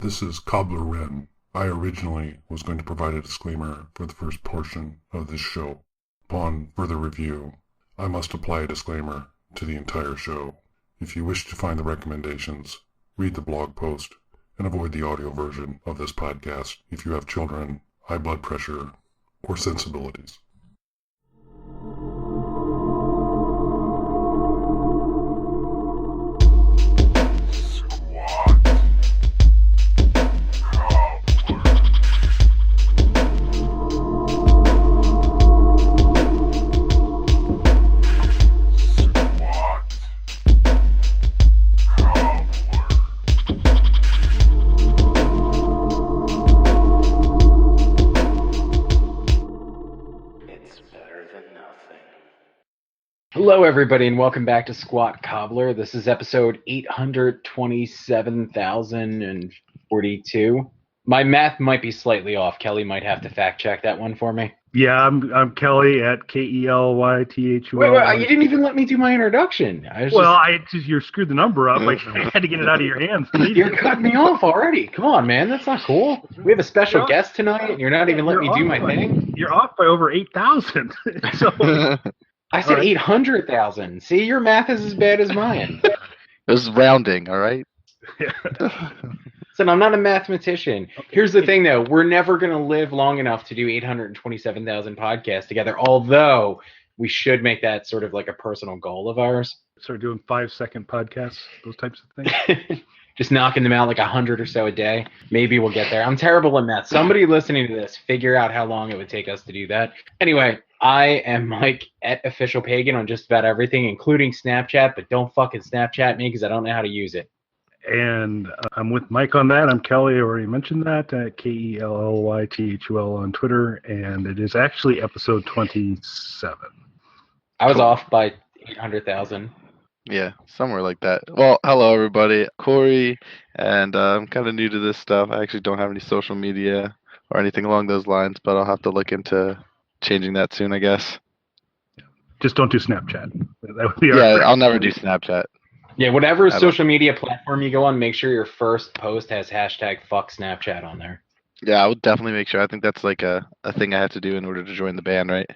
This is Cobbler Wren. I originally was going to provide a disclaimer for the first portion of this show. Upon further review, I must apply a disclaimer to the entire show. If you wish to find the recommendations, read the blog post, and avoid the audio version of this podcast if you have children, high blood pressure, or sensibilities. Hello, everybody, and welcome back to Squat Cobbler. This is episode 827,042. My math might be slightly off. Kelly might have to fact check that one for me. Yeah, I'm Kelly at KELYTHUL. Wait, you didn't even let me do my introduction. You screwed the number up. I had to get it out of your hands. You're cutting me off already. Come on, man. That's not cool. We have a special guest tonight, and you're not even letting me do my thing. You're off by over 8,000. So. I said 800,000. See, your math is as bad as mine. It was rounding, all right? So I'm not a mathematician. Okay. Here's the thing, though. We're never going to live long enough to do 827,000 podcasts together, although we should make that sort of like a personal goal of ours. Start doing 5-second podcasts, those types of things. Just knocking them out like 100 or so a day. Maybe we'll get there. I'm terrible at math. Somebody listening to this, figure out how long it would take us to do that. Anyway, I am Mike at Official Pagan on just about everything, including Snapchat, but don't fucking Snapchat me because I don't know how to use it. And I'm with Mike on that. I'm Kelly. I already mentioned that at KELLYTHUL on Twitter, and it is actually episode 27. I was off by 800,000. Yeah, somewhere like that. Well, hello everybody. Corey, and I'm kind of new to this stuff. I actually don't have any social media or anything along those lines, but I'll have to look into changing that soon, I guess. Just don't do Snapchat. That would be I'll never do Snapchat. Yeah, whatever social media platform you go on, make sure your first post has hashtag fuck Snapchat on there. Yeah, I would definitely make sure. I think that's like a thing I have to do in order to join the band, right?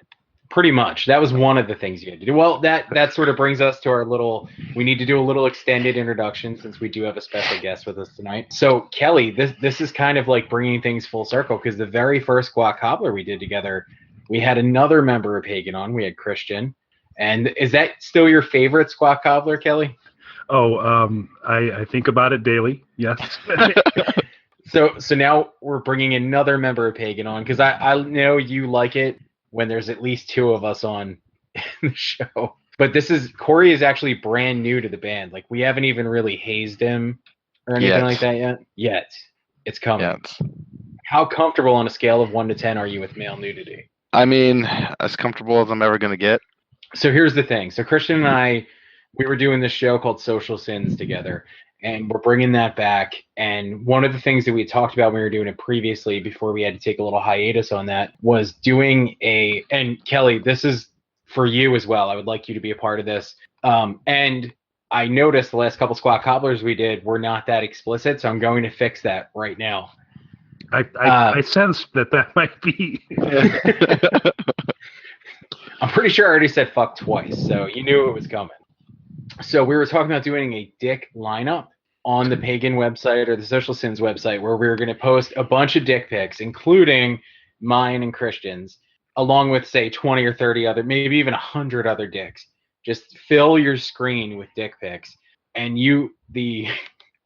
Pretty much. That was one of the things you had to do. Well, that sort of brings us to our we need to do a little extended introduction since we do have a special guest with us tonight. So, Kelly, this is kind of like bringing things full circle because the very first Squat Cobbler we did together, we had another member of Pagan on. We had Christian. And is that still your favorite Squat Cobbler, Kelly? Oh, I think about it daily. Yes. So now we're bringing another member of Pagan on because I know you like it when there's at least two of us on the show. But Corey is actually brand new to the band. Like, we haven't even really hazed him or anything like that yet. It's coming. Yet. How comfortable on a scale of 1 to 10 are you with male nudity? I mean, as comfortable as I'm ever going to get. So here's the thing. So Christian and I, we were doing this show called Social Sins together, and we're bringing that back. And one of the things that we talked about when we were doing it previously, before we had to take a little hiatus on that, was doing and Kelly, this is for you as well. I would like you to be a part of this. And I noticed the last couple Squat Cobblers we did were not that explicit, so I'm going to fix that right now. I sensed that might be. I'm pretty sure I already said fuck twice, so you knew it was coming. So we were talking about doing a dick lineup on the Pagan website or the Social Sins website where we were going to post a bunch of dick pics, including mine and Christian's, along with, say, 20 or 30 other, maybe even 100 other dicks. Just fill your screen with dick pics. And you, the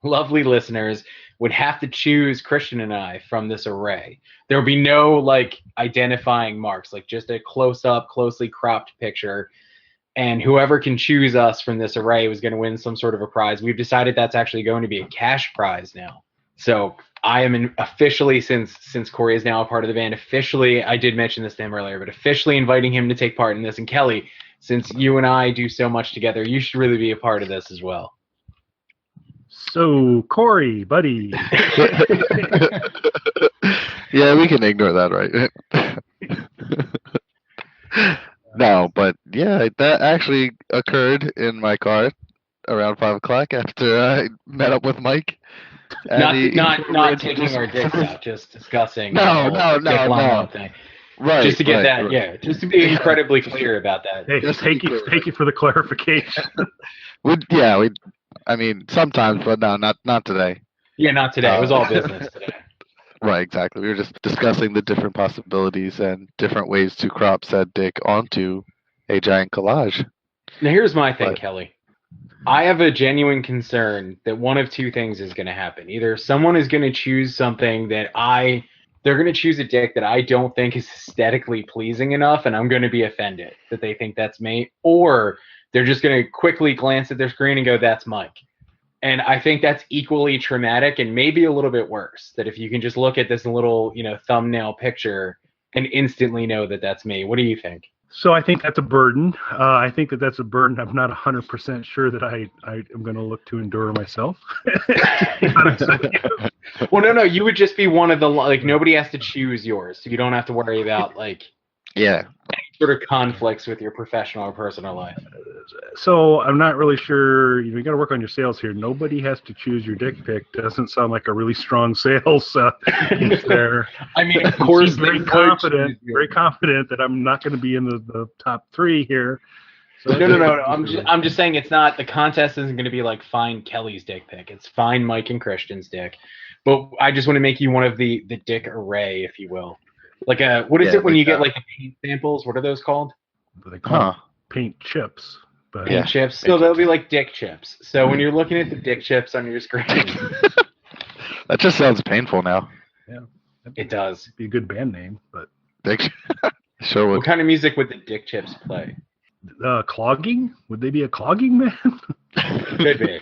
lovely listeners, would have to choose Christian and I from this array. There would be no, like, identifying marks, like just a close-up, closely cropped picture. And whoever can choose us from this array was going to win some sort of a prize. We've decided that's actually going to be a cash prize now. So I am officially, since Corey is now a part of the band, I did mention this to him earlier, but officially inviting him to take part in this. And Kelly, since you and I do so much together, you should really be a part of this as well. So, Corey, buddy. Yeah, we can ignore that, right? No, but yeah, that actually occurred in my car around 5 o'clock after I met up with Mike. Not taking our dicks out, just discussing No, the whole dick lineup thing. Right. Just to get right. yeah, just to be incredibly clear about that. Hey, thank you for the clarification. I mean, sometimes, but no, not today. Yeah, not today. It was all business today. Right, exactly. We were just discussing the different possibilities and different ways to crop said dick onto a giant collage. Now, here's my thing, Kelly. I have a genuine concern that one of two things is going to happen. Either someone is going to choose something that they're going to choose a dick that I don't think is aesthetically pleasing enough, and I'm going to be offended that they think that's me, or they're just going to quickly glance at their screen and go, that's Mike. And I think that's equally traumatic and maybe a little bit worse, that if you can just look at this little, thumbnail picture and instantly know that that's me. What do you think? So I think that's a burden. I think that's a burden I'm not 100% sure that I am going to look to endure myself. Well, no, you would just be one of the, nobody has to choose yours. So you don't have to worry about, any sort of conflicts with your professional or personal life. So I'm not really sure. You got to work on your sales here. Nobody has to choose your dick pic. Doesn't sound like a really strong sales piece there. I mean, of course, very confident that I'm not going to be in the top 3 here. So no. I'm just saying it's not. The contest isn't going to be like find Kelly's dick pic. It's find Mike and Christian's dick. But I just want to make you one of the dick array, if you will. Like what is it when you get the paint samples? What are those called? They call paint chips. But paint chips. So they'll be like dick chips. So when you're looking at the dick chips on your screen, that just sounds painful now. Yeah, it does. Be a good band name, but dick. Sure would. What kind of music would the dick chips play? Clogging? Would they be a clogging band? Could be.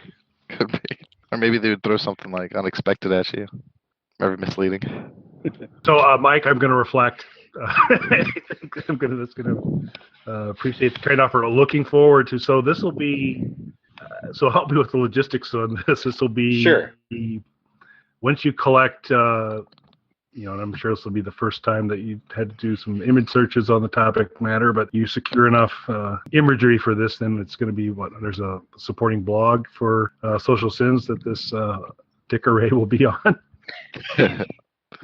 Could be. Or maybe they would throw something like unexpected at you. Very misleading. So, Mike, I'm going to reflect. I'm going to appreciate the trade-off we're looking forward to. So this will be. So help me with the logistics on this. This will be sure. Once you collect, and I'm sure this will be the first time that you had to do some image searches on the topic matter, but you secure enough imagery for this, then it's going to be there's a supporting blog for Social Sins that this dick array will be on.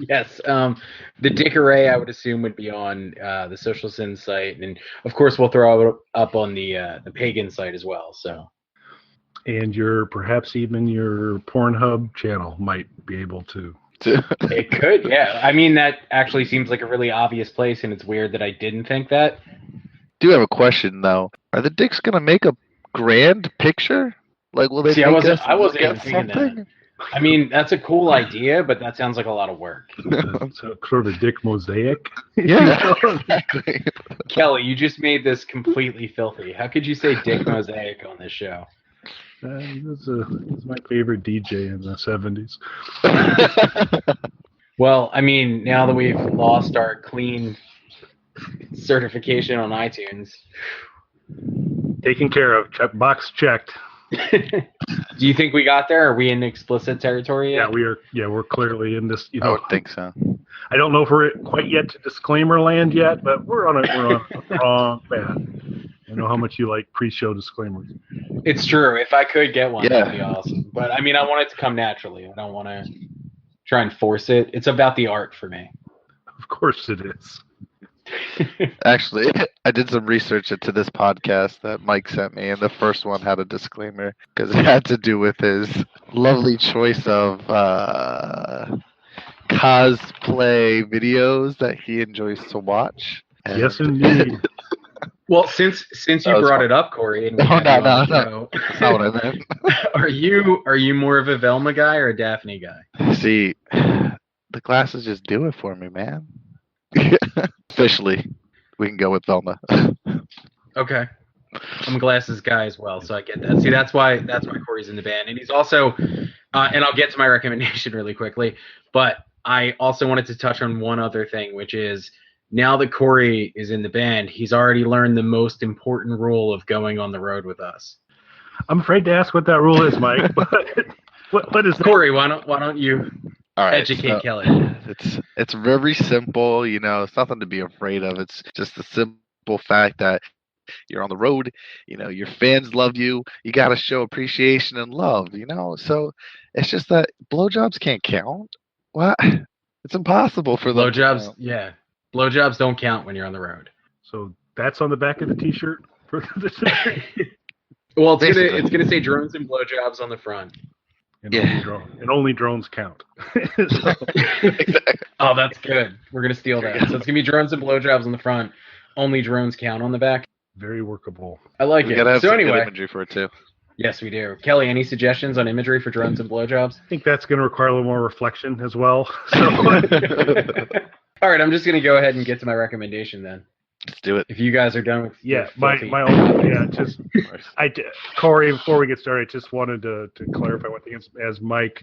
Yes, the dick array I would assume would be on the Social Sins site, and of course we'll throw it up on the Pagan site as well. So, and perhaps even your Pornhub channel might be able to. It could, yeah. I mean, that actually seems like a really obvious place, and it's weird that I didn't think that. Do have a question though? Are the dicks gonna make a grand picture? Like, will they? See, I wasn't even thinking something? that. I mean, that's a cool idea, but that sounds like a lot of work. So, sort of a dick mosaic. Yeah, exactly. Kelly, you just made this completely filthy. How could you say dick mosaic on this show? He was my favorite DJ in the 70s. Well, I mean, now that we've lost our clean certification on iTunes. Taken care of. Box checked. Do you think we got there? Are we in explicit territory yet? Yeah, we are. Yeah, we're clearly in this. I would think so. I don't know if we're quite yet to disclaimer land yet, but we're on a wrong path. I know how much you like pre-show disclaimers. It's true. If I could get one, that'd be awesome. But I mean, I want it to come naturally. I don't want to try and force it. It's about the art for me. Of course it is. Actually, I did some research into this podcast that Mike sent me, and the first one had a disclaimer because it had to do with his lovely choice of cosplay videos that he enjoys to watch. And yes, indeed. Well, since you brought it up, Corey, and no, that's not what I meant. Are you more of a Velma guy or a Daphne guy? See, the glasses just do it for me, man. Officially, we can go with Velma. Okay, I'm a glasses guy as well, so I get that. See, that's why Corey's in the band, and he's also, and I'll get to my recommendation really quickly, but I also wanted to touch on one other thing, which is now that Corey is in the band, he's already learned the most important rule of going on the road with us. I'm afraid to ask what that rule is, Mike. But what is Corey? Why don't you educate Kelly? It's very simple. It's nothing to be afraid of. It's just the simple fact that you're on the road. Your fans love you. You got to show appreciation and love. So It's just that blowjobs can't count. What? It's impossible for them. Blowjobs, yeah. Blowjobs don't count when you're on the road. So that's on the back of the T-shirt for the Well, Basically. it's gonna say drones and blowjobs on the front. and, Yeah. only drones count. So, Exactly. Oh, that's good. We're gonna steal that. So it's gonna be drones and blowjobs on the front. Only drones count on the back. very workable. I like We it. gotta have So some good anyway, imagery for it too. yes, we do. Kelly, any suggestions on imagery for drones and blowjobs? I think that's going to require a little more reflection as well. So, All right, I'm just gonna go ahead and get to my recommendation then. Let's do it. If you guys are done with yeah, your my filthy- own, yeah, just Corey, before we get started, I just wanted to clarify one thing. As Mike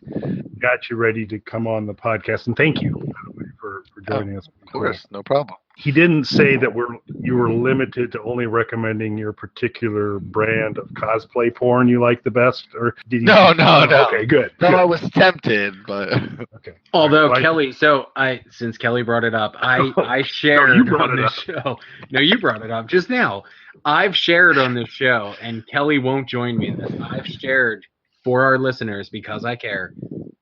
got you ready to come on the podcast, and thank you for joining us. Of course, no problem. He didn't say that you were limited to only recommending your particular brand of cosplay porn you like the best, or did he? No. Okay, good. No, good. I was tempted, but Okay. Although Right. Kelly, since Kelly brought it up, I shared you brought on it this show. No, you brought it up just now. I've shared on this show, and Kelly won't join me in this. I've shared for our listeners, because I care,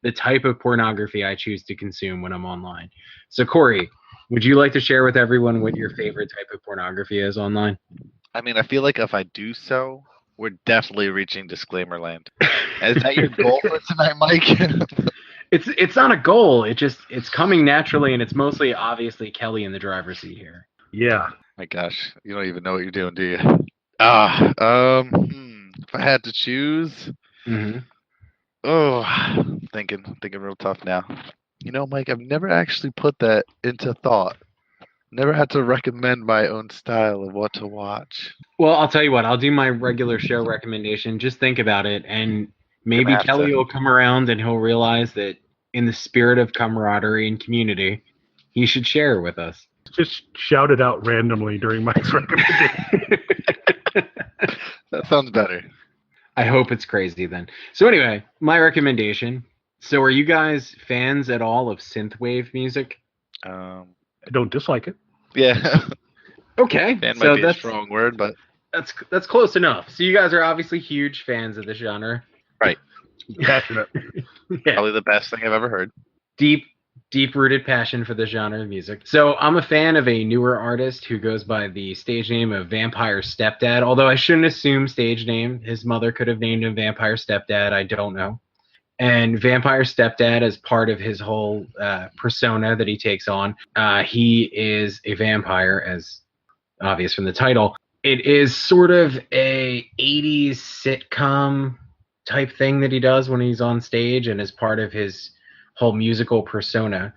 the type of pornography I choose to consume when I'm online. So Corey, would you like to share with everyone what your favorite type of pornography is online? I mean, I feel like if I do so, we're definitely reaching disclaimer land. Is that your goal for tonight, Mike? It's not a goal. It's coming naturally, and it's mostly obviously Kelly in the driver's seat here. Yeah. My gosh, you don't even know what you're doing, do you? If I had to choose, Mm-hmm. thinking real tough now. You know, Mike, I've never actually put that into thought. Never had to recommend my own style of what to watch. Well, I'll tell you what. I'll do my regular show recommendation. Just think about it, and maybe Gonna have Kelly to. will come around and he'll realize that in the spirit of camaraderie and community, he should share with us. Just shout it out randomly during Mike's recommendation. That sounds better. I hope it's crazy then. So anyway, my recommendation. So are you guys fans at all of synthwave music? I don't dislike it. Yeah, Okay, fan so might be a strong word, but that's close enough. So you guys are obviously huge fans of the genre. Passionate. Yeah. probably the best thing I've ever heard. Deep-rooted passion for the genre of music. So I'm a fan of a newer artist who goes by the stage name of Vampire Stepdad, although I shouldn't assume stage name. His mother could have named him Vampire Stepdad. I don't know. And Vampire Stepdad, as part of his whole persona that he takes on, he is a vampire, as obvious from the title. It is sort of a 80s sitcom type thing that he does when he's on stage, and as part of his whole musical persona.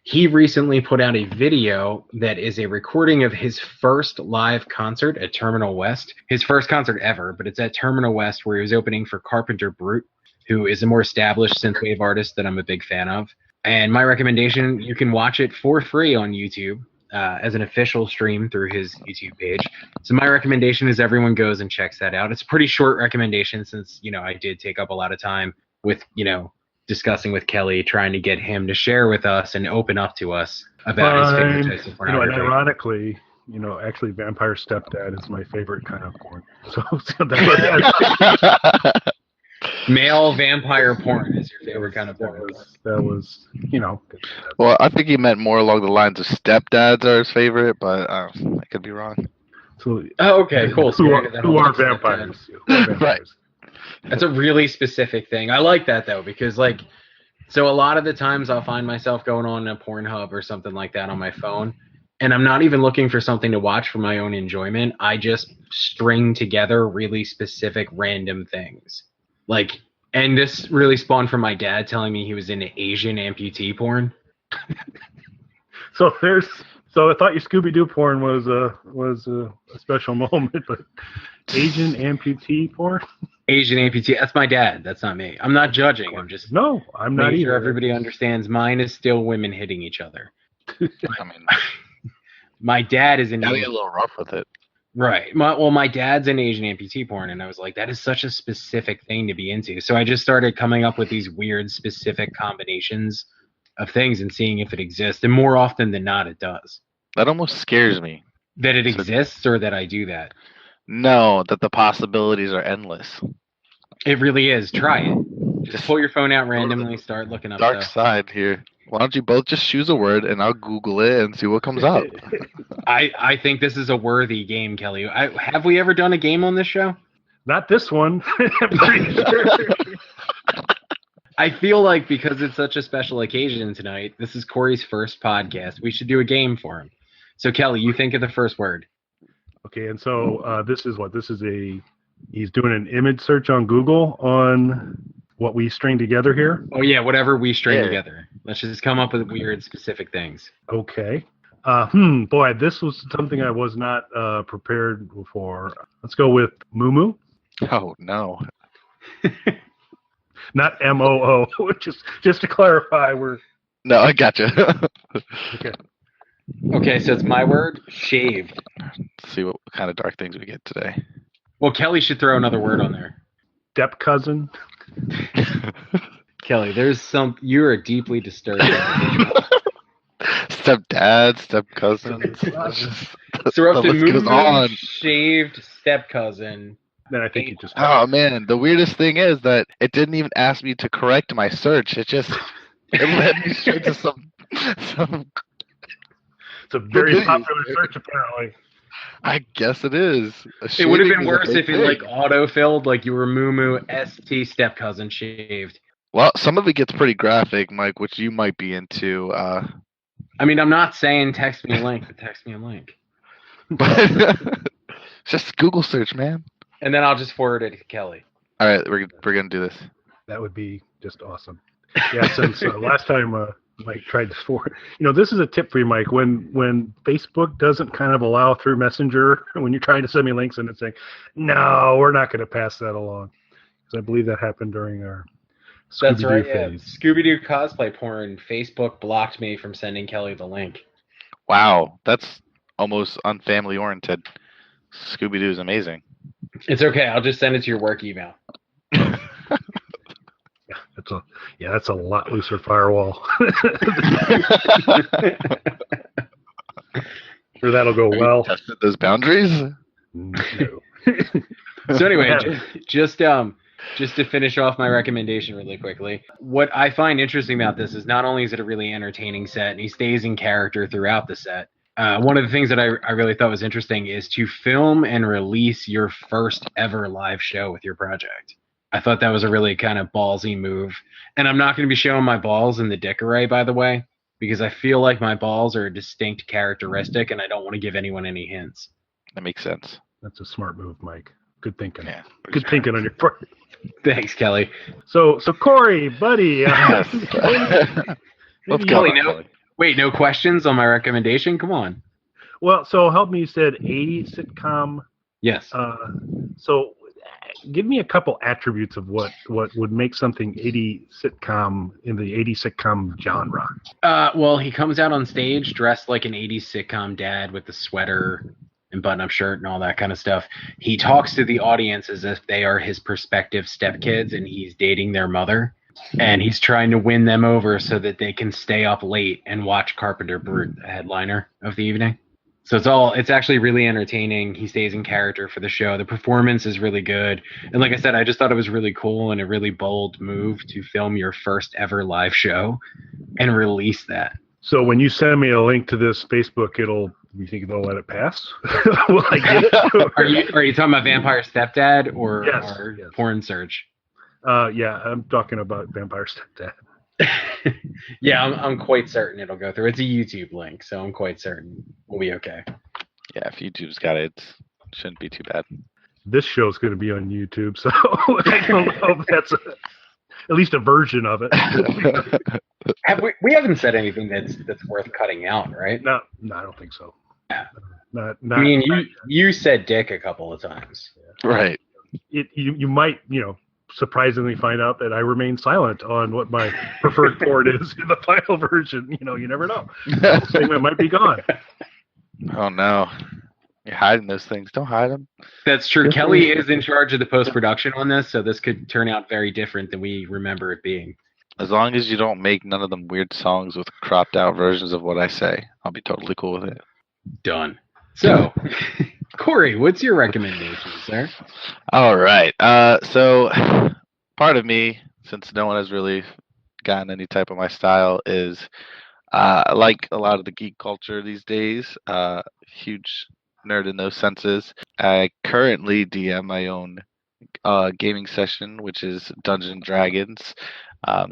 He recently put out a video that is a recording of his first live concert at Terminal West. His first concert ever, but it's at Terminal West, where he was opening for Carpenter Brute, who is a more established synthwave artist that I'm a big fan of. And my recommendation, you can watch it for free on YouTube as an official stream through his YouTube page. So my recommendation is everyone goes and checks that out. It's a pretty short recommendation since, I did take up a lot of time with, discussing with Kelly, trying to get him to share with us and open up to us about his favorite types of And pornography. ironically, actually Vampire Stepdad is my favorite kind of porn. So that Male vampire porn is your favorite kind of porn. was Well, I think he meant more along the lines of stepdads are his favorite, but I could be wrong. so Oh, okay, cool. So who you're are, into that who whole are stepdad. vampires? Who are vampires? That's a really specific thing. I like that though, because so a lot of the times I'll find myself going on a Pornhub or something like that on my phone, and I'm not even looking for something to watch for my own enjoyment. I just string together really specific random things. And this really spawned from my dad telling me he was into Asian amputee porn. So I thought your Scooby-Doo porn was a special moment, but Asian amputee porn? Asian amputee. That's my dad. That's not me. I'm not judging. I'm just No, I'm not making sure either. everybody understands. Mine is still women hitting each other. I mean, My dad is in gotta get a little rough with it. Right. My dad's in Asian amputee porn, and I was like, that is such a specific thing to be into. So I just started coming up with these weird, specific combinations of things and seeing if it exists. And more often than not, it does. That almost scares me. That it exists or that I do that. No, that the possibilities are endless. It really is. Try it. Just pull your phone out randomly, start looking up Dark stuff. side here. Why don't you both just choose a word and I'll Google it and see what comes up? I think this is a worthy game, Kelly. Have we ever done a game on this show? Not this one. I'm pretty sure. I feel like because it's such a special occasion tonight, this is Corey's first podcast. We should do a game for him. So, Kelly, you think of the first word. Okay, and so this is what? This is he's doing an image search on Google on what we string together here. Oh, yeah, whatever we string together. Let's just come up with weird, specific things. Okay. Boy, this was something I was not prepared for. Let's go with mumu. Oh, no. Not MOO, just to clarify, No, I gotcha. Okay. Okay, so it's my word, shaved. Let's see what kind of dark things we get today. Well, Kelly should throw another word on there. Step cousin. Kelly, you are deeply disturbed. Stepdad, step cousin. So we're up to Let's get us mumu, on. shaved, step cousin. Then I think you just. Oh man, the weirdest thing is that it didn't even ask me to correct my search. It led me straight to some. It's a very popular search, apparently. I guess it is. It would have been worse if it like auto-filled, like you were mumu, st, step cousin, shaved. Well, some of it gets pretty graphic, Mike, which you might be into. I mean, I'm not saying text me a link, but text me a link. But just Google search, man. And then I'll just forward it to Kelly. All right, we're gonna do this. That would be just awesome. Yeah, since last time Mike tried this for, this is a tip for you, Mike. When Facebook doesn't kind of allow through Messenger, when you're trying to send me links and it's saying, no, we're not going to pass that along. Because I believe that happened during our That's Scooby-Doo right, yeah. phase. Scooby-Doo cosplay porn. Facebook blocked me from sending Kelly the link. Wow, that's almost unfamily oriented. Scooby-Doo is amazing. It's okay. I'll just send it to your work email. That's a lot looser firewall. Sure, that'll go well. Tested those boundaries? No. So anyway, just to finish off my recommendation really quickly, what I find interesting about this is not only is it a really entertaining set, and he stays in character throughout the set. One of the things that I really thought was interesting is to film and release your first ever live show with your project. I thought that was a really kind of ballsy move. And I'm not going to be showing my balls in the dick array, by the way, because I feel like my balls are a distinct characteristic and I don't want to give anyone any hints. That makes sense. That's a smart move, Mike. Good thinking. Yeah. Good thinking on your part. Thanks, Kelly. So Corey, buddy. Yes. Let's go. Kelly, wait, no questions on my recommendation? Come on. Well, so help me. You said 80s sitcom. Yes. So give me a couple attributes of what would make something 80 sitcom in the 80 sitcom genre. Well, he comes out on stage dressed like an 80s sitcom dad with the sweater and button-up shirt and all that kind of stuff. He talks to the audience as if they are his prospective stepkids and he's dating their mother. And he's trying to win them over so that they can stay up late and watch Carpenter Brute, the headliner of the evening. So it's actually really entertaining. He stays in character for the show. The performance is really good. And like I said, I just thought it was really cool and a really bold move to film your first ever live show and release that. So when you send me a link to this Facebook, you think they'll let it pass? Will I get it? Are you talking about Vampire Stepdad or Yes. Porn Search? Yeah, I'm talking about Vampire Stepdad. Yeah, I'm quite certain it'll go through. It's a YouTube link, so I'm quite certain we'll be okay. Yeah, if YouTube's got it, it shouldn't be too bad. This show's going to be on YouTube, so I don't know if that's at least a version of it. We haven't said anything that's worth cutting out, right? No, I don't think so. Yeah. Not, I mean, you said dick a couple of times. Right. You might, surprisingly find out that I remain silent on what my preferred port is in the final version. You never know. The whole segment might be gone. Oh no, you're hiding those things. Don't hide them. That's true. Kelly is in charge of the post-production on this, so this could turn out very different than we remember it being. As long as you don't make none of them weird songs with cropped out versions of what I say, I'll be totally cool with it. Done. So, Corey, what's your recommendation, sir? All right. So part of me since no one has really gotten any type of my style, is I like a lot of the geek culture these days. Huge nerd in those senses. I currently DM my own gaming session, which is Dungeons and Dragons.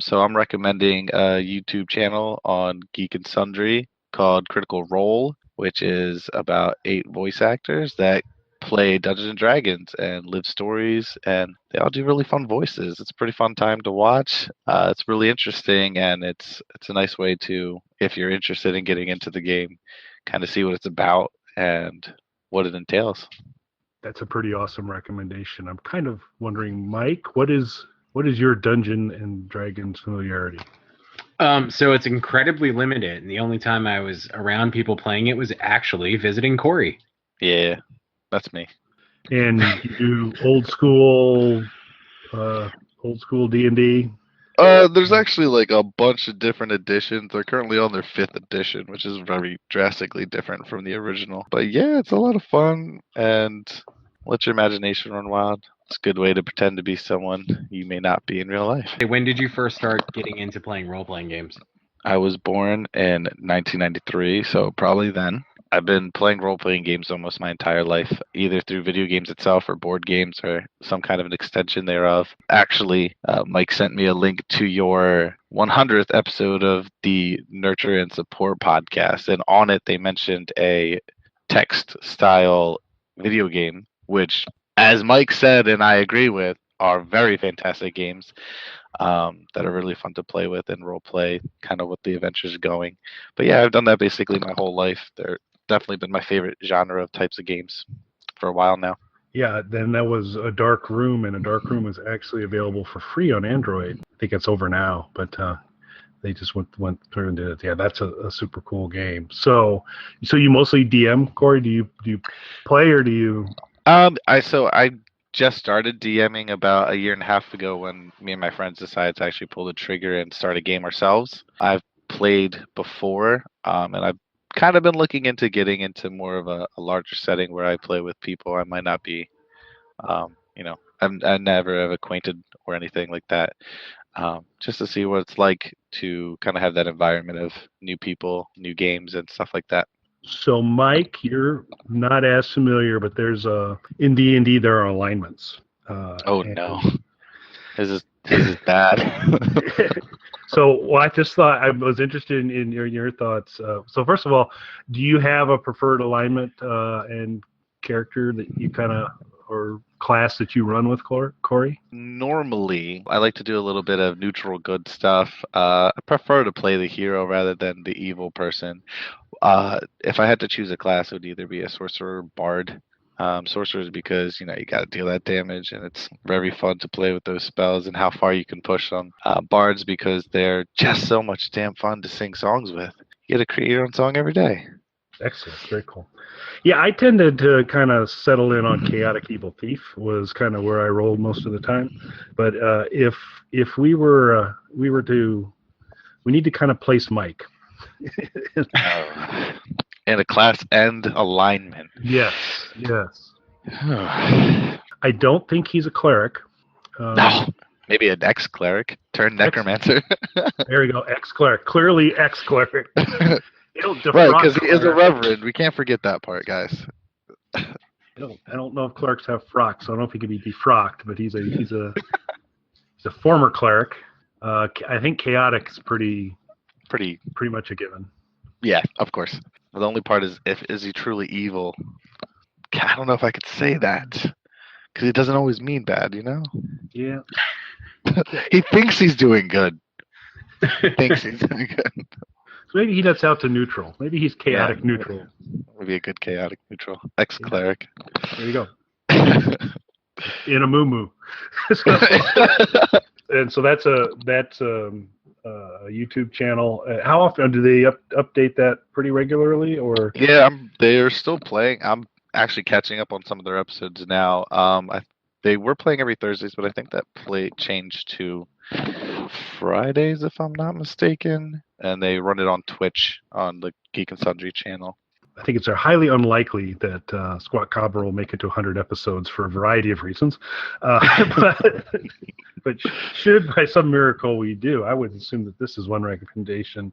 So I'm recommending a YouTube channel on Geek and Sundry called Critical Role, which is about 8 voice actors that play Dungeons and Dragons and live stories, and they all do really fun voices. It's a pretty fun time to watch. It's really interesting, and it's a nice way to, if you're interested in getting into the game, kind of see what it's about and what it entails. That's a pretty awesome recommendation. I'm kind of wondering, Mike, what is your Dungeon and Dragons familiarity? So it's incredibly limited, and the only time I was around people playing it was actually visiting Corey. Yeah, that's me. And you do old school D&D? There's actually like a bunch of different editions. They're currently on their 5th edition, which is very drastically different from the original. But yeah, it's a lot of fun and let your imagination run wild. It's a good way to pretend to be someone you may not be in real life. When did you first start getting into playing role-playing games? I was born in 1993, so probably then. I've been playing role-playing games almost my entire life, either through video games itself or board games or some kind of an extension thereof. Actually, Mike sent me a link to your 100th episode of the Nurture and Support podcast, and on it they mentioned a text-style video game, which, as Mike said and I agree with, are very fantastic games that are really fun to play with and role play kind of with the adventures going. But yeah, I've done that basically my whole life. They're definitely been my favorite genre of types of games for a while now. Yeah, then that was A Dark Room, and A Dark Room is actually available for free on Android. I think it's over now, but they just went through and did it. Yeah, that's a super cool game. So you mostly DM, Corey? Do you play or do you? I just started DMing about a year and a half ago when me and my friends decided to actually pull the trigger and start a game ourselves. I've played before, and I've kind of been looking into getting into more of a larger setting where I play with people I might not be, I never have acquainted or anything like that. Just to see what it's like to kind of have that environment of new people, new games, and stuff like that. So, Mike, you're not as familiar, but there's in D&D there are alignments. No, this is bad. So, I just thought I was interested in your thoughts. So, first of all, do you have a preferred alignment and character that you kind of or class that you run with, Corey? Normally, I like to do a little bit of neutral good stuff. I prefer to play the hero rather than the evil person. If I had to choose a class, it would either be a sorcerer or bard. Sorcerers because you got to deal that damage, and it's very fun to play with those spells and how far you can push them. Bards because they're just so much damn fun to sing songs with. You get to create your own song every day. Excellent, very cool. Yeah, I tended to kind of settle in on Chaotic Evil Thief was kind of where I rolled most of the time. But if we need to kind of place Mike. And a class and alignment. Yes. I don't think he's a cleric. No, maybe an ex-cleric turned necromancer. There we go, ex-cleric. Clearly ex-cleric. Right, because he is a reverend. We can't forget that part, guys. I don't know if clerics have frocks. So I don't know if he could be defrocked, but he's a former cleric. I think chaotic is pretty much a given. Yeah, of course. The only part is is he truly evil? I don't know if I could say that because it doesn't always mean bad, Yeah. He thinks he's doing good. Thinks he's doing good. So maybe he nets out to neutral. Maybe he's chaotic neutral. Maybe a good chaotic neutral. Ex-cleric. There you go. In a mumu. And so that's a YouTube channel. How often do they update that? Pretty regularly, or? Yeah, they are still playing. I'm actually catching up on some of their episodes now. They were playing every Thursdays, but I think that changed to Fridays, if I'm not mistaken. And they run it on Twitch on the Geek and Sundry channel. I think it's highly unlikely that Squat Cobbler will make it to 100 episodes for a variety of reasons. But should by some miracle we do, I would assume that this is one recommendation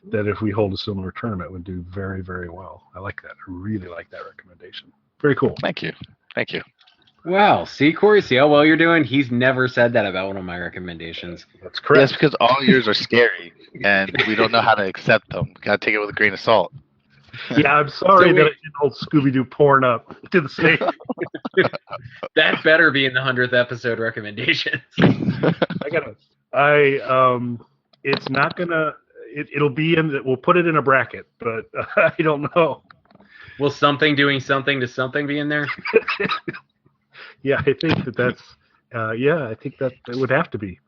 that if we hold a similar tournament would do very, very well. I like that. I really like that recommendation. Very cool. Thank you. Wow, see, Corey, see how well you're doing? He's never said that about one of my recommendations. That's correct. Yes, because all yours are scary, and we don't know how to accept them. Gotta take it with a grain of salt. Yeah, I'm sorry that I didn't hold Scooby-Doo porn up to the same. That better be in the 100th episode recommendations. It's not gonna. It'll be in. We'll put it in a bracket, but I don't know. Will something doing something to something be in there? Yeah, I think that's. I think that it would have to be.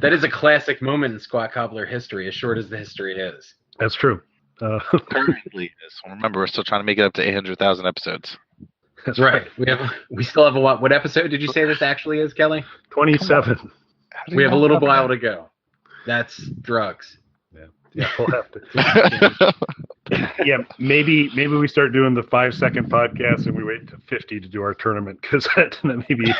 That is a classic moment in Squat Cobbler history, as short as the history is. That's true. Currently, it is. Remember, we're still trying to make it up to 800,000 episodes. That's right. We still have a what? What episode did you say this actually is, Kelly? 27. We have a little while to go. That's drugs. Yeah, we'll have to. Yeah, maybe we start doing the 5-second podcast and we wait to 50 to do our tournament because that maybe.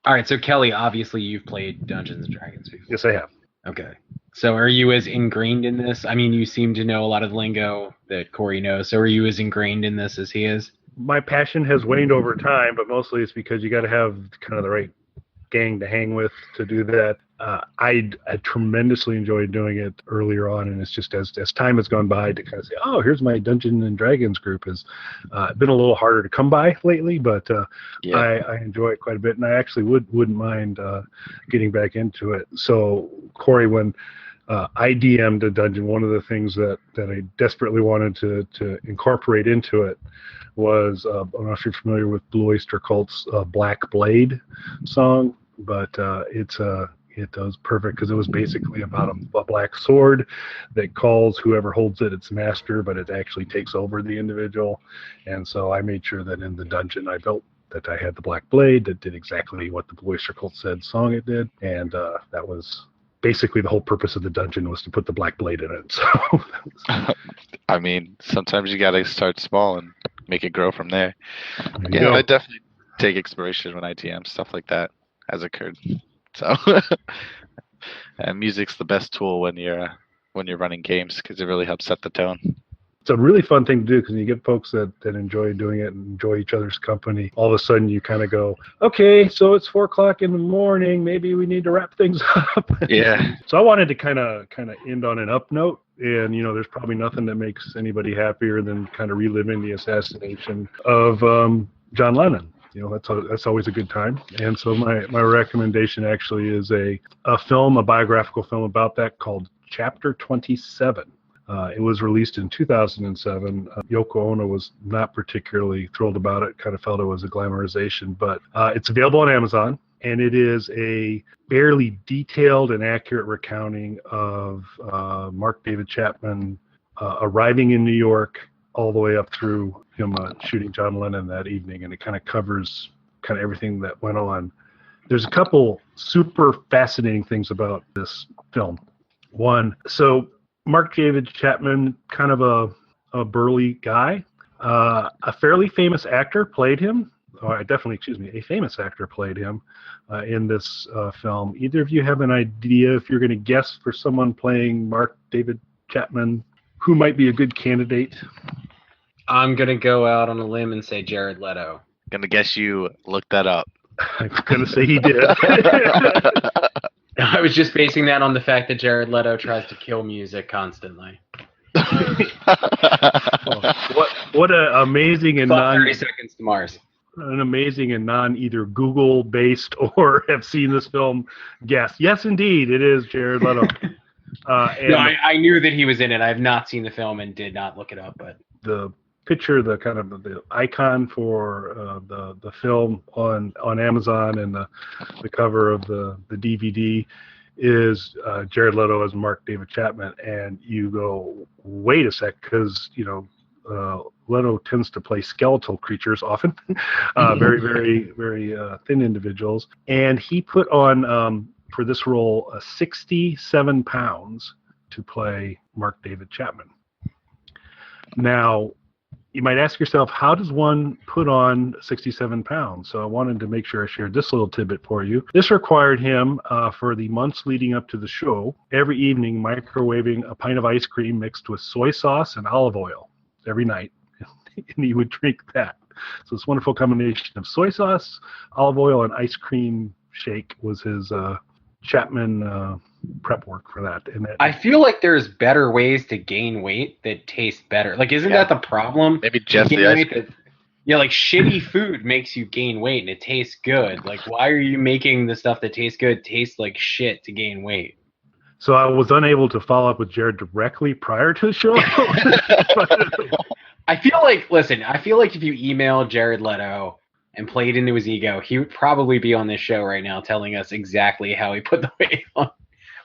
All right, so Kelly, obviously you've played Dungeons and Dragons before. Yes, I have. Okay. So are you as ingrained in this? I mean, you seem to know a lot of lingo that Corey knows. So are you as ingrained in this as he is? My passion has waned over time, but mostly it's because you got to have kind of the right gang to hang with to do that. I tremendously enjoyed doing it earlier on, and it's just as time has gone by to kind of say, oh, here's my Dungeons and Dragons group has been a little harder to come by lately, but I enjoy it quite a bit, and I actually wouldn't mind getting back into it. So, Corey, when I DM'd a dungeon, one of the things that I desperately wanted to incorporate into it was, I don't know if you're familiar with Blue Oyster Cult's Black Blade song, but it does perfect because it was basically about a black sword that calls whoever holds it its master, but it actually takes over the individual. And so I made sure that in the dungeon I built that I had the Black Blade that did exactly what the Blue Oyster Cult said song it did. And that was basically the whole purpose of the dungeon was to put the Black Blade in it. So I mean, sometimes you got to start small and make it grow from there. Yeah, I definitely take inspiration when I TM stuff like that has occurred. So, and music's the best tool when you're running games because it really helps set the tone. It's a really fun thing to do because you get folks that enjoy doing it and enjoy each other's company. All of a sudden, you kind of go, okay, so it's 4:00 in the morning. Maybe we need to wrap things up. Yeah. So I wanted to kind of end on an up note. And, there's probably nothing that makes anybody happier than kind of reliving the assassination of John Lennon. That's always a good time. And so my recommendation actually is a biographical film about that called Chapter 27. It was released in 2007. Yoko Ono was not particularly thrilled about it, kind of felt it was a glamorization, but it's available on Amazon. And it is a fairly detailed and accurate recounting of Mark David Chapman arriving in New York all the way up through him shooting John Lennon that evening. And it kind of covers kind of everything that went on. There's a couple super fascinating things about this film. One, so Mark David Chapman, kind of a burly guy. A fairly famous actor played him. A famous actor played him in this film. Either of you have an idea if you're going to guess for someone playing Mark David Chapman, who might be a good candidate? I'm going to go out on a limb and say Jared Leto. Going to guess you looked that up. I'm going to say he did. I was just basing that on the fact that Jared Leto tries to kill music constantly. What an amazing and 30 seconds to Mars. An amazing and non either Google based or have seen this film guess. Yes, indeed, it is Jared Leto. No, I knew that he was in it. I have not seen the film and did not look it up. But the picture, the kind of the icon for the film on Amazon and the cover of the DVD is Jared Leto as Mark David Chapman, and you go, wait a sec, because Leto tends to play skeletal creatures often, very, very, very thin individuals, and he put on for this role 67 pounds to play Mark David Chapman. Now, you might ask yourself, how does one put on 67 pounds? So I wanted to make sure I shared this little tidbit for you. This required him, for the months leading up to the show, every evening microwaving a pint of ice cream mixed with soy sauce and olive oil every night. And he would drink that. So this wonderful combination of soy sauce, olive oil, and ice cream shake was his Chapman prep work for that. And I feel like there's better ways to gain weight that taste better. Like, isn't that the problem? Maybe just the ice cream. Yeah, like shitty food makes you gain weight and it tastes good. Like, why are you making the stuff that tastes good taste like shit to gain weight? So I was unable to follow up with Jared directly prior to the show. I feel like if you email Jared Leto and played into his ego, he would probably be on this show right now telling us exactly how he put the weight on,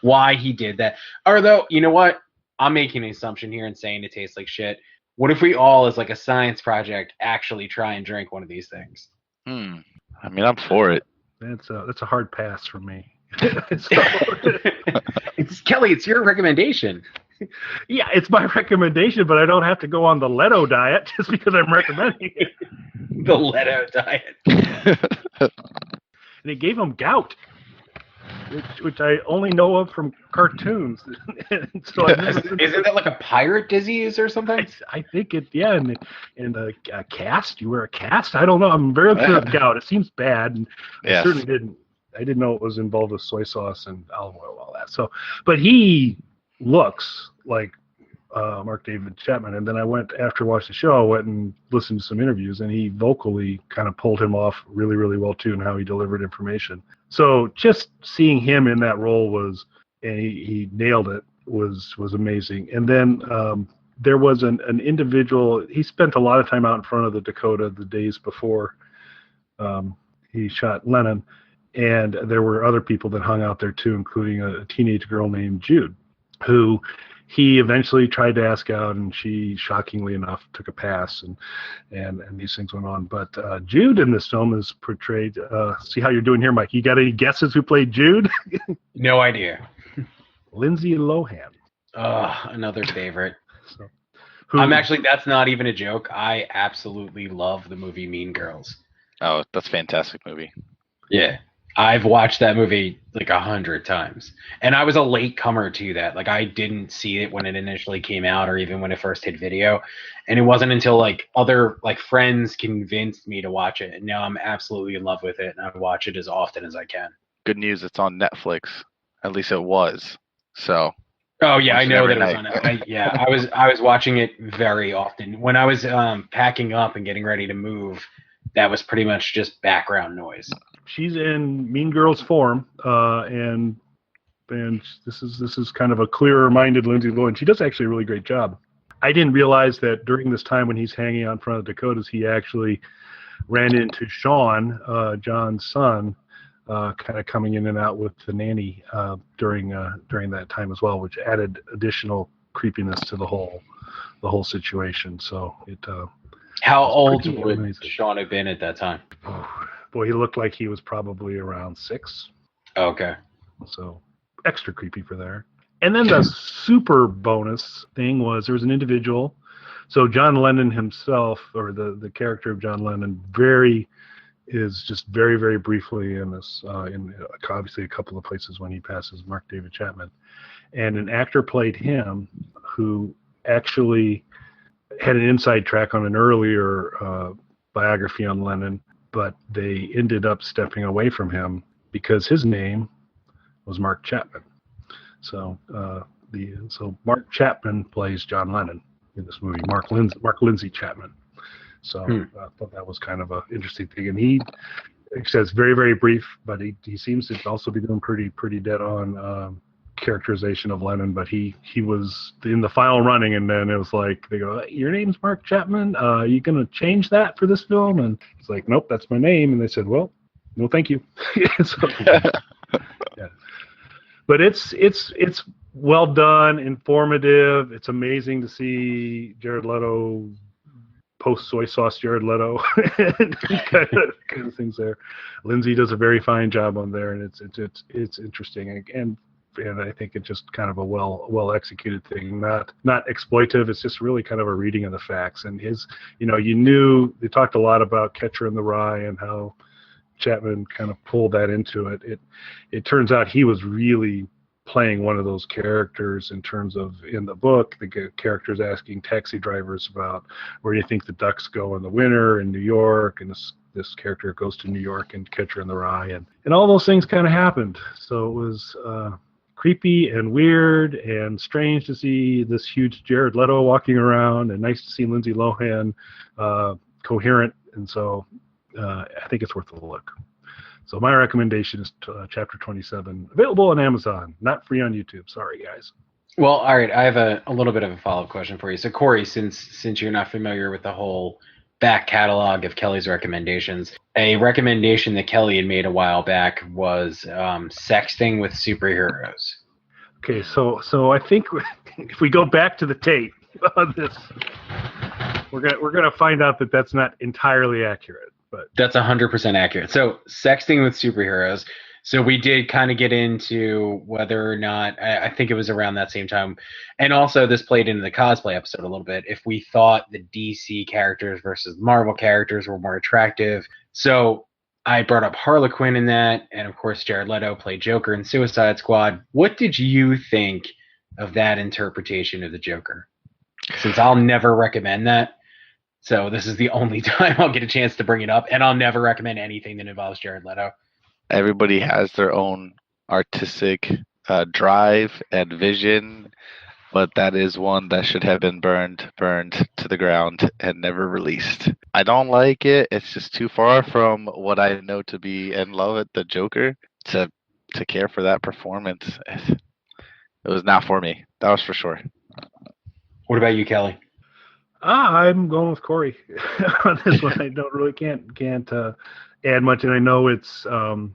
why he did that. Or though, you know what? I'm making an assumption here and saying it tastes like shit. What if we all, as like a science project, actually try and drink one of these things? I mean, I'm for it. That's a hard pass for me. Kelly, it's your recommendation. Yeah, it's my recommendation, but I don't have to go on the Leto diet just because I'm recommending it. The Leto diet. And it gave him gout, which I only know of from cartoons. So Isn't that like a pirate disease or something? I think it, yeah. And a cast, you wear a cast? I don't know. I'm very unsure of gout. It seems bad. And I certainly didn't know it was involved with soy sauce and olive oil, all that. So, but he looks like Mark David Chapman. And then I went, after watching the show, I went and listened to some interviews, and he vocally kind of pulled him off really, really well too, and how he delivered information. So just seeing him in that role and he nailed it, was amazing. And then there was an individual, he spent a lot of time out in front of the Dakota the days before he shot Lennon. And there were other people that hung out there too, including a teenage girl named Jude, who he eventually tried to ask out, and she, shockingly enough, took a pass, and these things went on. But Jude in this film is portrayed. See how you're doing here, Mike. You got any guesses who played Jude? No idea. Lindsay Lohan. Another favorite. That's not even a joke. I absolutely love the movie Mean Girls. Oh, that's a fantastic movie. Yeah. I've watched that movie like 100 times, and I was a late comer to that. Like, I didn't see it when it initially came out, or even when it first hit video, and it wasn't until like other like friends convinced me to watch it, and now I'm absolutely in love with it, and I watch it as often as I can. Good news, it's on Netflix. At least it was. So. Oh yeah, I know that it was on it. I was watching it very often when I was packing up and getting ready to move. That was pretty much just background noise. She's in Mean Girls form, and this is kind of a clearer-minded Lindsay Lohan. She does actually a really great job. I didn't realize that during this time when he's hanging out in front of Dakotas, he actually ran into Sean, John's son, kind of coming in and out with the nanny during that time as well, which added additional creepiness to the whole situation. So it. How old would Sean have been at that time? Boy, he looked like he was probably around 6. Okay. So extra creepy for there. And then the super bonus thing was there was an individual. So John Lennon himself, or the character of John Lennon, is just very, very briefly in this, in obviously a couple of places when he passes Mark David Chapman. And an actor played him who actually had an inside track on an earlier biography on Lennon, but they ended up stepping away from him because his name was Mark Chapman. So Mark Chapman plays John Lennon in this movie, Mark Lindsay Chapman. So I thought that was kind of an interesting thing. And he says very, very brief, but he seems to also be doing pretty dead on characterization of Lennon, but he was in the final running, and then it was like they go, "Your name's Mark Chapman. Are you gonna change that for this film?" And it's like, "Nope, that's my name." And they said, "Well, no, thank you." So, yeah. But it's well done, informative. It's amazing to see Jared Leto post soy sauce Jared Leto kind of things there. Lindsay does a very fine job on there, and it's interesting. And and I think it's just kind of a well executed thing, not exploitive. It's just really kind of a reading of the facts. And his, you knew they talked a lot about Catcher in the Rye and how Chapman kind of pulled that into it. It turns out he was really playing one of those characters in terms of, in the book, the character's asking taxi drivers about where do you think the ducks go in the winter in New York, and this character goes to New York and Catcher in the Rye, and all those things kind of happened. So it was creepy and weird and strange to see this huge Jared Leto walking around, and nice to see Lindsay Lohan coherent, and so I think it's worth a look. So my recommendation is Chapter 27, available on Amazon, not free on YouTube. Sorry, guys. Well, all right. I have a little bit of a follow-up question for you. So, Corey, since you're not familiar with the whole back catalog of Kelly's recommendations, a recommendation that Kelly had made a while back was sexting with superheroes. Okay, so I think if we go back to the tape on this, we're gonna find out that that's not entirely accurate. But that's 100% accurate. So sexting with superheroes. So we did kind of get into whether or not, I think it was around that same time. And also this played into the cosplay episode a little bit. If we thought the DC characters versus Marvel characters were more attractive. So I brought up Harlequin in that. And of course, Jared Leto played Joker in Suicide Squad. What did you think of that interpretation of the Joker? Since I'll never recommend that. So this is the only time I'll get a chance to bring it up, and I'll never recommend anything that involves Jared Leto. Everybody has their own artistic drive and vision, but that is one that should have been burned to the ground and never released. I don't like it. It's just too far from what I know to be and love it, the Joker, to care for that performance. It was not for me. That was for sure. What about you, Kelly? I'm going with Corey on this one. I don't really can't add much, and I know it's the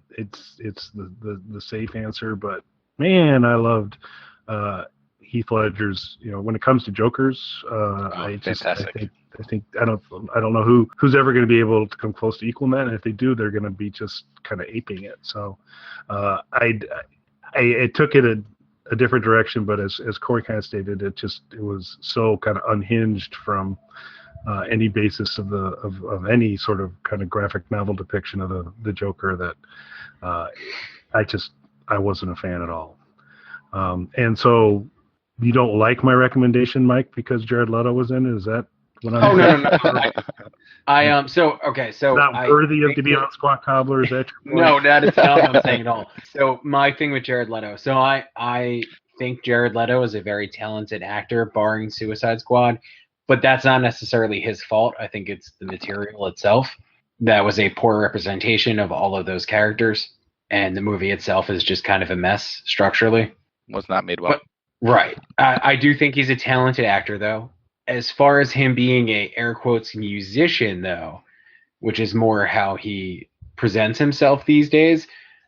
safe answer, but man, I loved Heath Ledger's. When it comes to Jokers, I think I don't know who's ever going to be able to come close to equal that, and if they do, they're going to be just kind of aping it. So I took it a different direction, but as Corey kind of stated, it was so kind of unhinged from any basis of any sort of kind of graphic novel depiction of the Joker that I wasn't a fan at all. And so you don't like my recommendation, Mike, because Jared Leto was in it? Is that what I'm saying? No. So not worthy of to be on Squat Cobbler. Is that your point? No, that is not what I'm saying at all. So my thing with Jared Leto. So I think Jared Leto is a very talented actor, barring Suicide Squad, but that's not necessarily his fault. I think it's the material itself that was a poor representation of all of those characters, and the movie itself is just kind of a mess structurally. Was not made well. Right. I do think he's a talented actor, though. As far as him being a air quotes musician, though, which is more how he presents himself these days,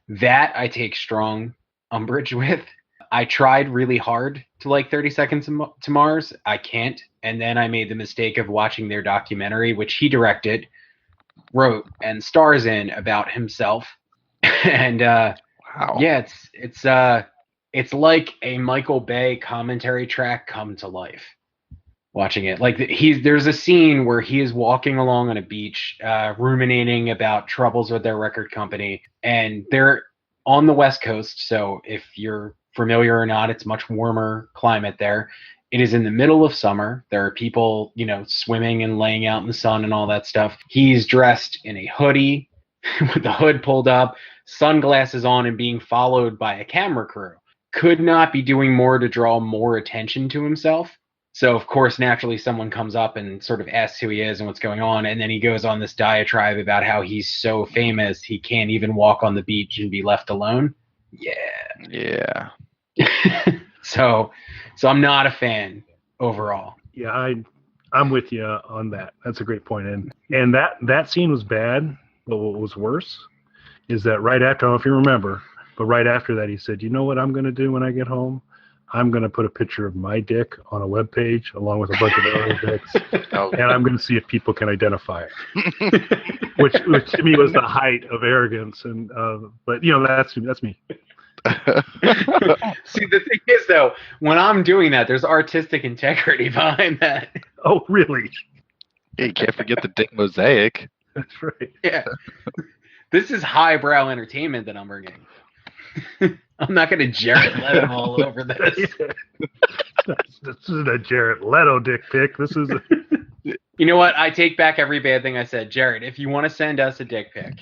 that I take strong umbrage with. I tried really hard to like 30 Seconds to Mars. I can't. And then I made the mistake of watching their documentary, which he directed, wrote, and stars in about himself. And wow. Yeah, it's like a Michael Bay commentary track come to life. Watching it, like there's a scene where he is walking along on a beach, ruminating about troubles with their record company, and they're on the West Coast. So if you're familiar or not, it's much warmer climate there. It is in the middle of summer. There are people, swimming and laying out in the sun and all that stuff. He's dressed in a hoodie with the hood pulled up, sunglasses on, and being followed by a camera crew. Could not be doing more to draw more attention to himself. So, of course, naturally, someone comes up and sort of asks who he is and what's going on. And then he goes on this diatribe about how he's so famous he can't even walk on the beach and be left alone. Yeah. So I'm not a fan overall. Yeah, I'm with you on that. That's a great point. And that scene was bad, but what was worse is that right after, I don't know if you remember, but right after that, he said, you know what I'm going to do when I get home? I'm going to put a picture of my dick on a web page along with a bunch of other dicks, and I'm going to see if people can identify it, which to me was the height of arrogance. And but that's me. See, the thing is, though, when I'm doing that, there's artistic integrity behind that. Oh, really? Yeah, you can't forget the dick mosaic. That's right. Yeah. This is highbrow entertainment that I'm bringing. I'm not going to Jared Leto all over this. This isn't a Jared Leto dick pic. This is You know what? I take back every bad thing I said. Jared, if you want to send us a dick pic,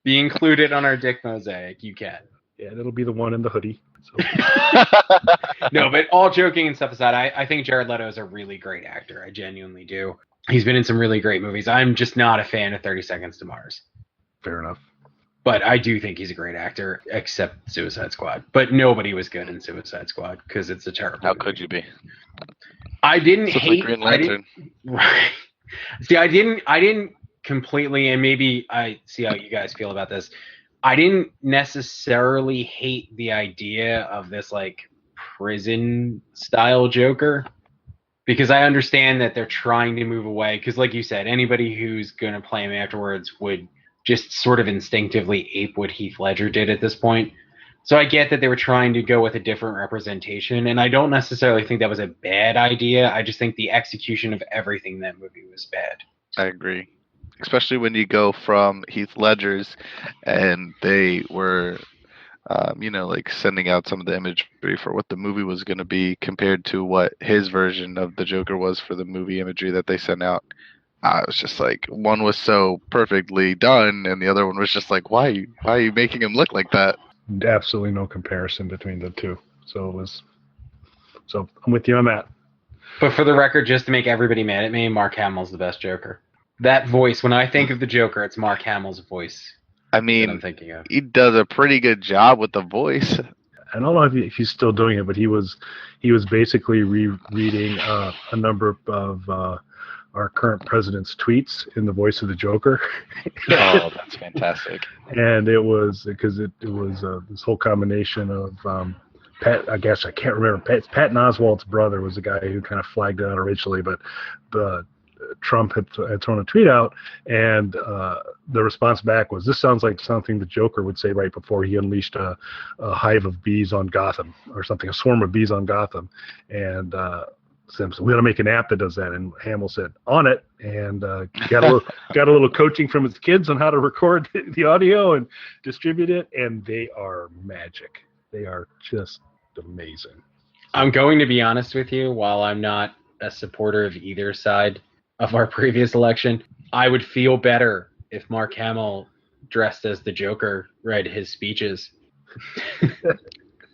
be included on our dick mosaic, you can. Yeah, it'll be the one in the hoodie. So. No, but all joking and stuff aside, I think Jared Leto is a really great actor. I genuinely do. He's been in some really great movies. I'm just not a fan of 30 Seconds to Mars. Fair enough. But I do think he's a great actor, except Suicide Squad. But nobody was good in Suicide Squad because it's a terrible How movie. could you be? I didn't It's hate like Green Lantern. Right. See, I didn't completely, and maybe I see how you guys feel about this. I didn't necessarily hate the idea of this like prison style Joker, because I understand that they're trying to move away. Because, like you said, anybody who's gonna play him afterwards would just sort of instinctively ape what Heath Ledger did at this point. So I get that they were trying to go with a different representation, and I don't necessarily think that was a bad idea. I just think the execution of everything in that movie was bad. I agree. Especially when you go from Heath Ledger's and they were, like sending out some of the imagery for what the movie was going to be compared to what his version of the Joker was for the movie imagery that they sent out. I was just like, one was so perfectly done, and the other one was just like, why are you making him look like that? Absolutely no comparison between the two. So I'm with you on that. But for the record, just to make everybody mad at me, Mark Hamill's the best Joker. That voice, when I think of the Joker, it's Mark Hamill's voice. I that I'm mean, thinking of. he does a pretty good job with the voice. I don't know if he's still doing it, but he was basically rereading a number of our current president's tweets in the voice of the Joker. Oh, that's fantastic. And it was because it was this whole combination of Pat. I guess I can't remember. Patton Oswalt's brother was the guy who kind of flagged it out originally, but Trump had thrown a tweet out, and the response back was, "This sounds like something the Joker would say right before he unleashed a hive of bees on Gotham, or something, a swarm of bees on Gotham." And Sim said, "We got to make an app that does that." And Hamill said, "On it," and got a little coaching from his kids on how to record the audio and distribute it, and they are magic. They are just amazing. I'm going to be honest with you. While I'm not a supporter of either side of our previous election, I would feel better if Mark Hamill, dressed as the Joker, read his speeches.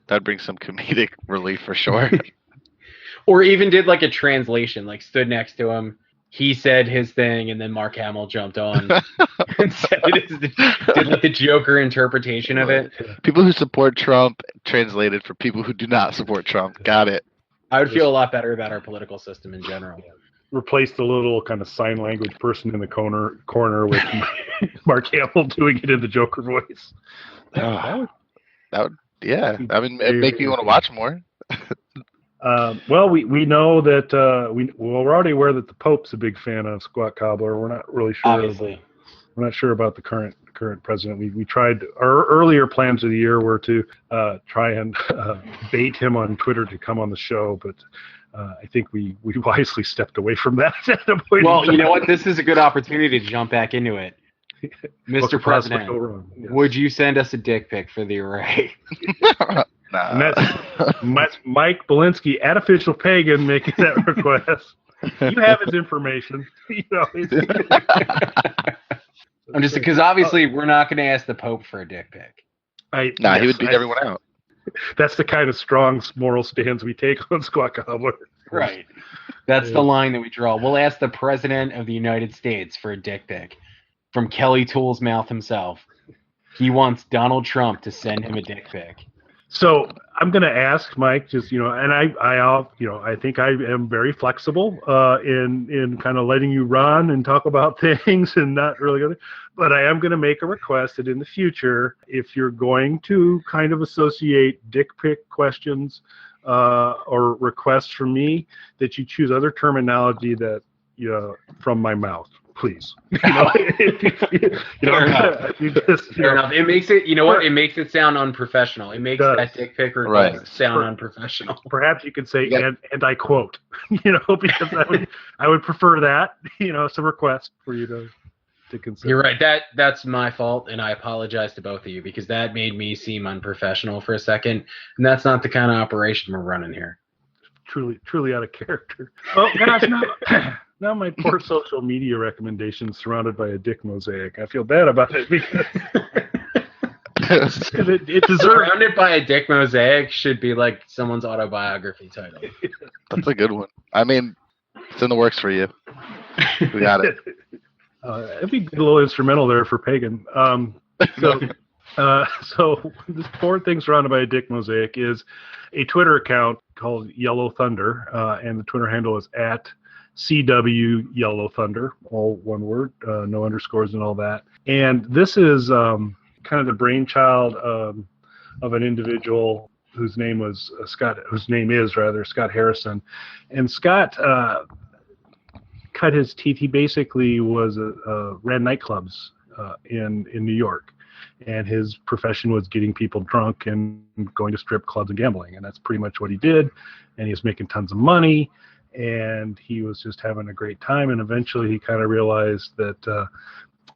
That'd bring some comedic relief for sure. Or even did like a translation, like stood next to him, he said his thing, and then Mark Hamill jumped on and said it did like the Joker interpretation of it. People who support Trump translated for people who do not support Trump. Got it. I would feel a lot better about our political system in general. Replace the little kind of sign language person in the corner with Mark Hamill doing it in the Joker voice. That would, yeah. I mean, it'd make me want to watch more. Well, we know that we're already aware that the Pope's a big fan of Squat Cobbler. We're not really sure. Obviously. We're not sure about the current president. We tried. Our earlier plans of the year were to try and bait him on Twitter to come on the show, but I think we wisely stepped away from that at a point. Well, you know what? This is a good opportunity to jump back into it. Mr. President, yes. would you send us a dick pic for the array? Nah. And that's Mike Belinsky at Official Pagan making that request. You have his information. You know, I'm just because obviously we're not going to ask the Pope for a dick pic. He would beat everyone out. That's the kind of strong moral stance we take on Squat Cobbler. Right. That's the line that we draw. We'll ask the President of the United States for a dick pic from Kelly Toole's mouth himself. He wants Donald Trump to send him a dick pic. So I'm going to ask Mike, just, and I think I am very flexible in kind of letting you run and talk about things and not really going to, but I am going to make a request that in the future, if you're going to kind of associate dick pic questions or requests from me, that you choose other terminology that, from my mouth. please. Fair enough. It makes it, you know what? It makes it sound unprofessional. It makes that dick pic request sound unprofessional. Perhaps you could say, and I quote, because I would prefer that. It's a request for you to consider. You're right. That's my fault, and I apologize to both of you because that made me seem unprofessional for a second, and that's not the kind of operation we're running here. Truly out of character. Oh gosh, now my poor social media recommendations surrounded by a dick mosaic. I feel bad about it because it deserves. Surrounded by a dick mosaic should be like someone's autobiography title. That's a good one. I mean, it's in the works for you. We got it. It'd be a little instrumental there for Pagan. So this fourth thing surrounded by a dick mosaic is a Twitter account called Yellow Thunder, and the Twitter handle is @CW Yellow Thunder, all one word, no underscores and all that. And this is kind of the brainchild of an individual whose name is Scott Harrison, and Scott cut his teeth. He basically ran nightclubs in New York, and his profession was getting people drunk and going to strip clubs and gambling, and that's pretty much what he did. And he was making tons of money, and he was just having a great time. And eventually, he kind of realized that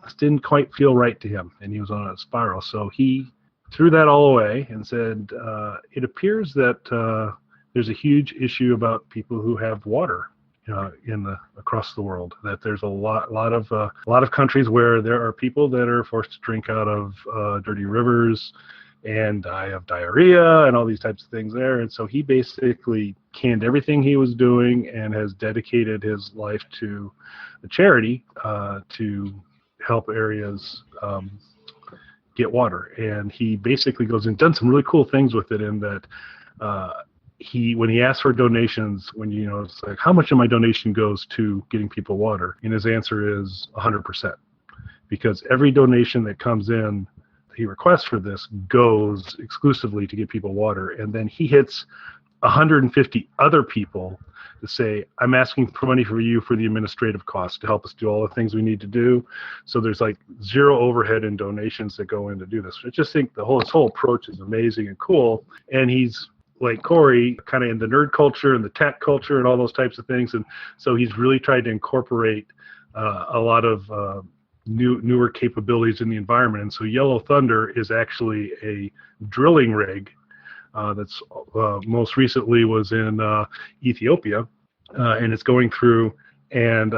this didn't quite feel right to him, and he was on a spiral. So he threw that all away and said, "It appears that there's a huge issue about people who have water." Across the world, that there's a lot of countries where there are people that are forced to drink out of dirty rivers and die of diarrhea and all these types of things there. And so he basically canned everything he was doing and has dedicated his life to a charity to help areas get water. And he basically goes and done some really cool things with it, in that when he asks for donations, it's like, how much of my donation goes to getting people water? And his answer is 100%, because every donation that comes in, he requests for this, goes exclusively to get people water. And then he hits 150 other people to say, I'm asking for money for you for the administrative costs to help us do all the things we need to do. So there's like zero overhead and donations that go in to do this. I just think his whole approach is amazing and cool. And he's, like Corey, kind of in the nerd culture and the tech culture and all those types of things. And so he's really tried to incorporate a lot of newer capabilities in the environment. And so Yellow Thunder is actually a drilling rig that's most recently was in Ethiopia, and it's going through and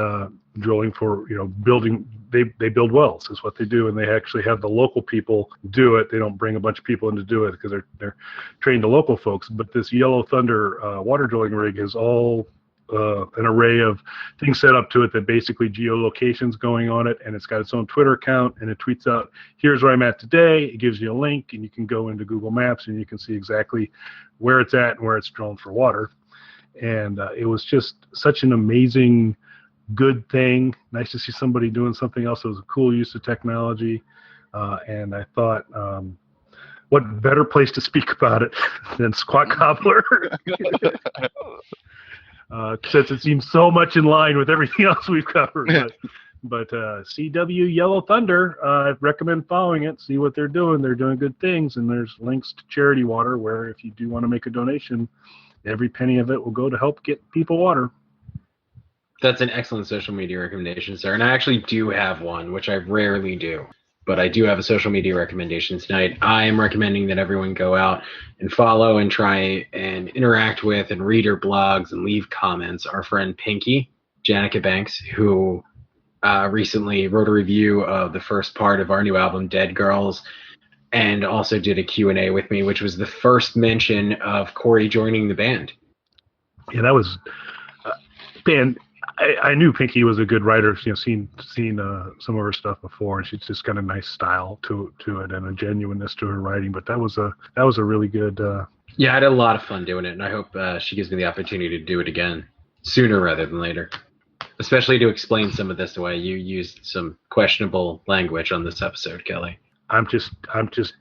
drilling for, building. They build wells is what they do, and they actually have the local people do it. They don't bring a bunch of people in to do it because they're trained to local folks. But this Yellow Thunder water drilling rig has all an array of things set up to it that basically geolocations going on it, and it's got its own Twitter account, and it tweets out, here's where I'm at today. It gives you a link, and you can go into Google Maps, and you can see exactly where it's at and where it's drilling for water. And it was just such an amazing, good thing. Nice to see somebody doing something else. It was a cool use of technology. And I thought, what better place to speak about it than Squat Cobbler? Since it seems so much in line with everything else we've covered. But CW Yellow Thunder, I recommend following it, see what they're doing. They're doing good things, and there's links to Charity Water where if you do want to make a donation, every penny of it will go to help get people water. That's an excellent social media recommendation, sir. And I actually do have one, which I rarely do. But I do have a social media recommendation tonight. I am recommending that everyone go out and follow and try and interact with and read her blogs and leave comments. Our friend Pinky, Janica Banks, who recently wrote a review of the first part of our new album, Dead Girls, and also did a Q&A with me, which was the first mention of Corey joining the band. Yeah, that was... I knew Pinky was a good writer. Seen some of her stuff before, and she's just got a nice style to it and a genuineness to her writing. But that was a really good. Yeah, I had a lot of fun doing it, and I hope she gives me the opportunity to do it again sooner rather than later. Especially to explain some of this the way you used some questionable language on this episode, Kelly. I'm just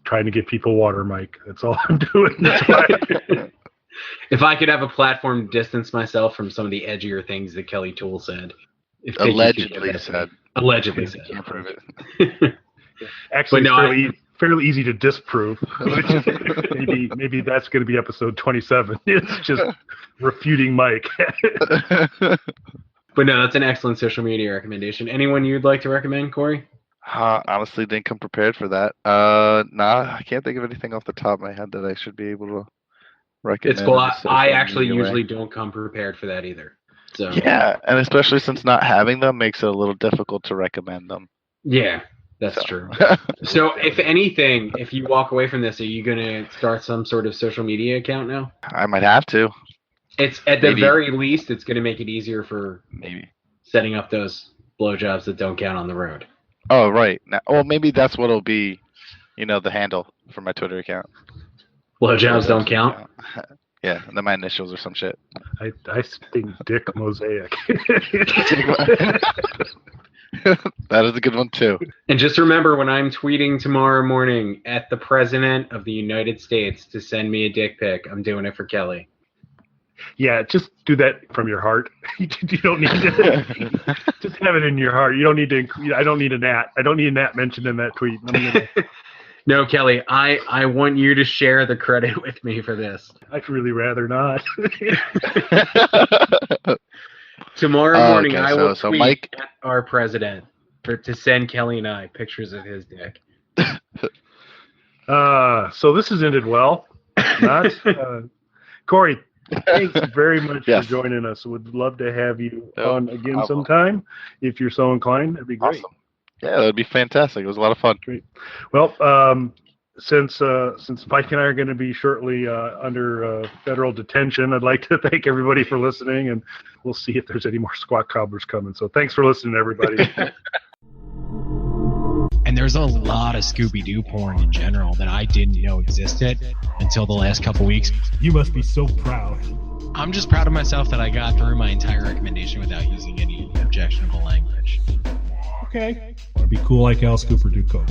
trying to get people water, Mike. That's all I'm doing. That's why. If I could have a platform to distance myself from some of the edgier things that Kelly Toole said. Allegedly said. Allegedly. I can't prove it. Actually, But no, it's fairly easy to disprove. maybe that's going to be episode 27. It's just refuting Mike. But no, that's an excellent social media recommendation. Anyone you'd like to recommend, Corey? Honestly, didn't come prepared for that. Nah, I can't think of anything off the top of my head that I should be able to recommend. It's cool. in a social I actually media way. usually don't come prepared for that either. So Yeah, and especially since not having them makes it a little difficult to recommend them. yeah, that's true. So if anything, if you walk away from this, are you going to start some sort of social media account now? I might have to. It's at the Maybe. very least, it's going to make it easier for Maybe. setting up those blowjobs that don't count on the road. Oh, right. Now, well, maybe that's what'll be, the handle for my Twitter account. Blowjobs don't count? Yeah, and then my initials or some shit. I think Dick Mosaic. That is a good one, too. And just remember, when I'm tweeting tomorrow morning at the President of the United States to send me a dick pic, I'm doing it for Kelly. Yeah, just do that from your heart. You don't need to just have it in your heart. You don't need to. I don't need a gnat. I don't need a gnat mentioned in that tweet. No, Kelly, I want you to share the credit with me for this. I'd really rather not. Tomorrow morning, okay, I will so tweet Mike- at our president to send Kelly and I pictures of his dick. So this has ended well. Not Corey. Thanks very much Yes. for joining us. Would love to have you No on again problem. sometime if you're so inclined. That'd be great. Awesome. Yeah, that'd be fantastic. It was a lot of fun. Great. Well, since Mike and I are going to be shortly under federal detention, I'd like to thank everybody for listening, and we'll see if there's any more squat cobblers coming. So thanks for listening, everybody. And there's a lot of Scooby-Doo porn in general that I didn't know existed until the last couple weeks. You must be so proud. I'm just proud of myself that I got through my entire recommendation without using any objectionable language. Okay. Want to be cool like Al Scooper do coke.